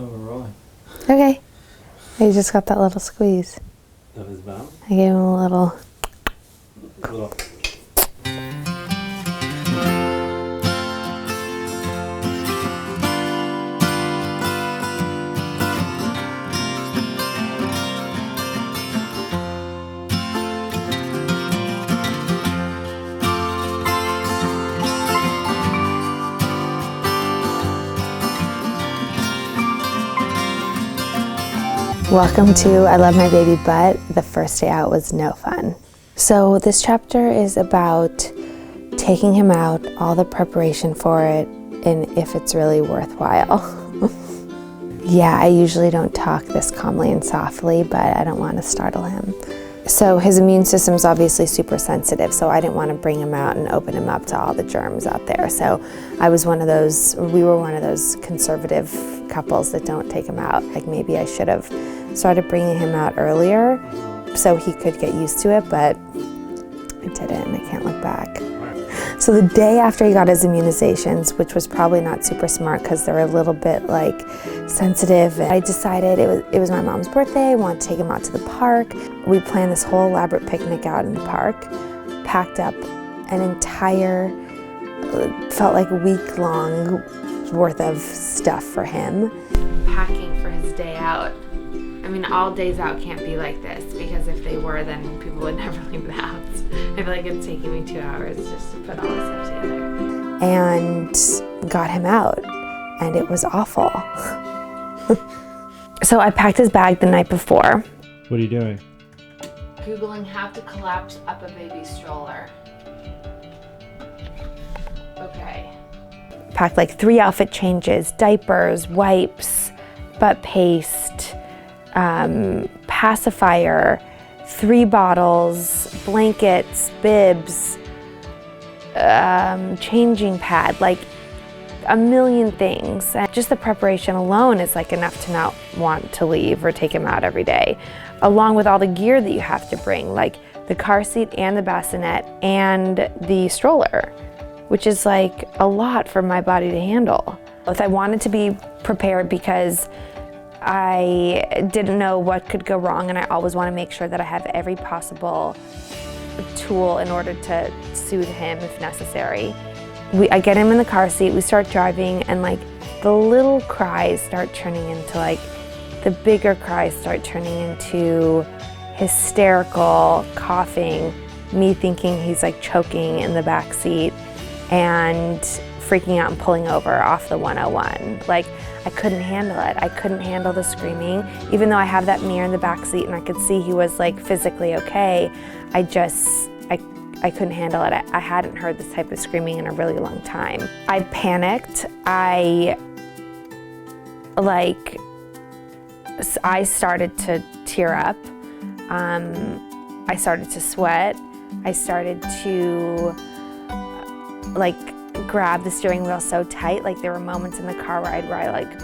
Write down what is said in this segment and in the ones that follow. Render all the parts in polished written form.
Oh, really? Okay. He just got that little squeeze. Of his mouth? I gave him a little. Welcome to I Love My Baby Butt. The first day out was no fun. So this chapter is about taking him out, all the preparation for it, and if it's really worthwhile. Yeah, I usually don't talk this calmly and softly, but I don't want to startle him. So his immune system's obviously super sensitive, so I didn't want to bring him out and open him up to all the germs out there. So we were one of those conservative couples that don't take him out. Like maybe I should have started bringing him out earlier so he could get used to it, but I didn't. I can't look back. So the day after he got his immunizations, which was probably not super smart because they're a little bit like sensitive, I decided it was my mom's birthday. I wanted to take him out to the park. We planned this whole elaborate picnic out in the park, packed up an entire, felt like week-long worth of stuff for him. Packing for his day out. I mean, all days out can't be like this, because if they were, then people would never leave the house. I feel like it's taking me 2 hours just to put all this stuff together. And got him out, and it was awful. So I packed his bag the night before. What are you doing? Googling how to collapse up a baby stroller. Okay. Packed like 3 outfit changes, diapers, wipes, butt paste, pacifier, 3 bottles, blankets, bibs, changing pad, like a million things. And just the preparation alone is like enough to not want to leave or take him out every day, along with all the gear that you have to bring, like the car seat and the bassinet and the stroller, which is like a lot for my body to handle. I wanted to be prepared because I didn't know what could go wrong, and I always want to make sure that I have every possible tool in order to soothe him if necessary. I get him in the car seat, we start driving, and like the little cries start turning into like, the bigger cries start turning into hysterical coughing, me thinking he's like choking in the back seat, and freaking out and pulling over off the 101. Like, I couldn't handle it. I couldn't handle the screaming. Even though I have that mirror in the back seat and I could see he was like physically okay, I couldn't handle it. I hadn't heard this type of screaming in a really long time. I panicked. I started to tear up. I started to sweat. I started to grab the steering wheel so tight. Like there were moments in the car where I like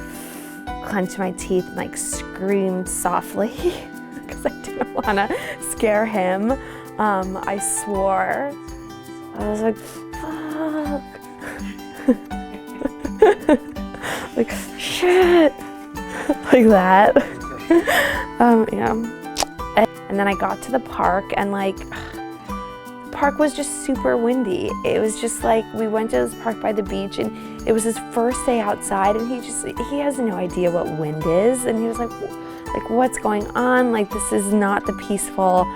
clenched my teeth and like screamed softly because I didn't want to scare him. I swore. I was like, fuck. Like, shit. Like that. Yeah. And then I got to the park, and like, the park was just super windy. It was just like, we went to this park by the beach, and it was his first day outside, and he has no idea what wind is. And he was like, what's going on? Like, this is not the peaceful,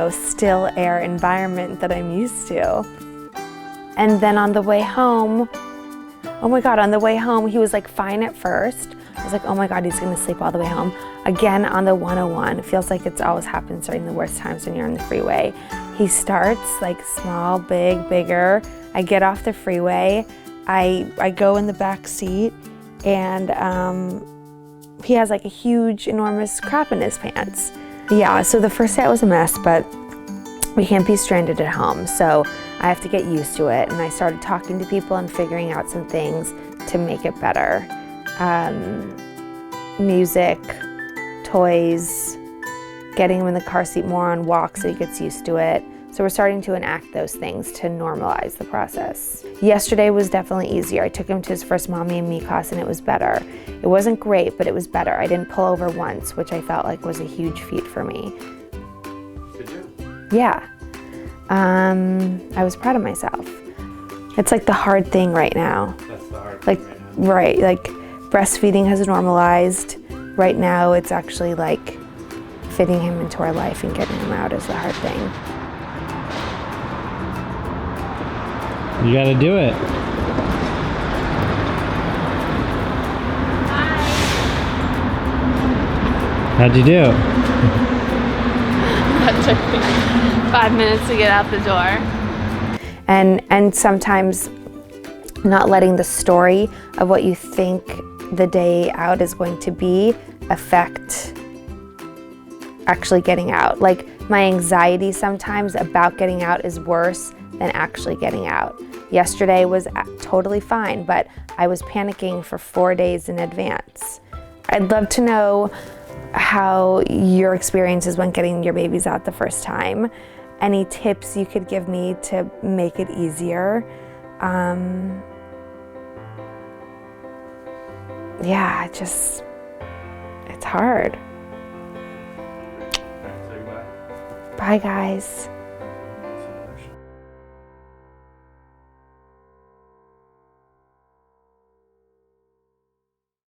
still air environment that I'm used to. And then on the way home, oh my God, on the way home, he was like fine at first. I was like, oh my God, he's gonna sleep all the way home. Again, on the 101, it feels like it's always happens during the worst times when you're on the freeway. He starts like small, big, bigger. I get off the freeway, I go in the back seat, and he has like a huge, enormous crap in his pants. Yeah, so the first day was a mess, but we can't be stranded at home, so I have to get used to it. And I started talking to people and figuring out some things to make it better. Music, toys, getting him in the car seat more on walks so he gets used to it. So we're starting to enact those things to normalize the process. Yesterday was definitely easier. I took him to his first mommy and me class and it was better. It wasn't great, but it was better. I didn't pull over once, which I felt like was a huge feat for me. Did you? Yeah. I was proud of myself. It's like the hard thing right now. That's the hard Like, thing right now. right, like breastfeeding has normalized. Right now it's actually like fitting him into our life and getting him out is the hard thing. You gotta do it. How'd you do? That took me 5 minutes to get out the door. And sometimes not letting the story of what you think the day out is going to be affect actually getting out. Like my anxiety sometimes about getting out is worse than actually getting out. Yesterday was totally fine, but I was panicking for 4 days in advance. I'd love to know how your experiences when getting your babies out the first time. Any tips you could give me to make it easier? Yeah, it's hard. Say goodbye. Bye, guys.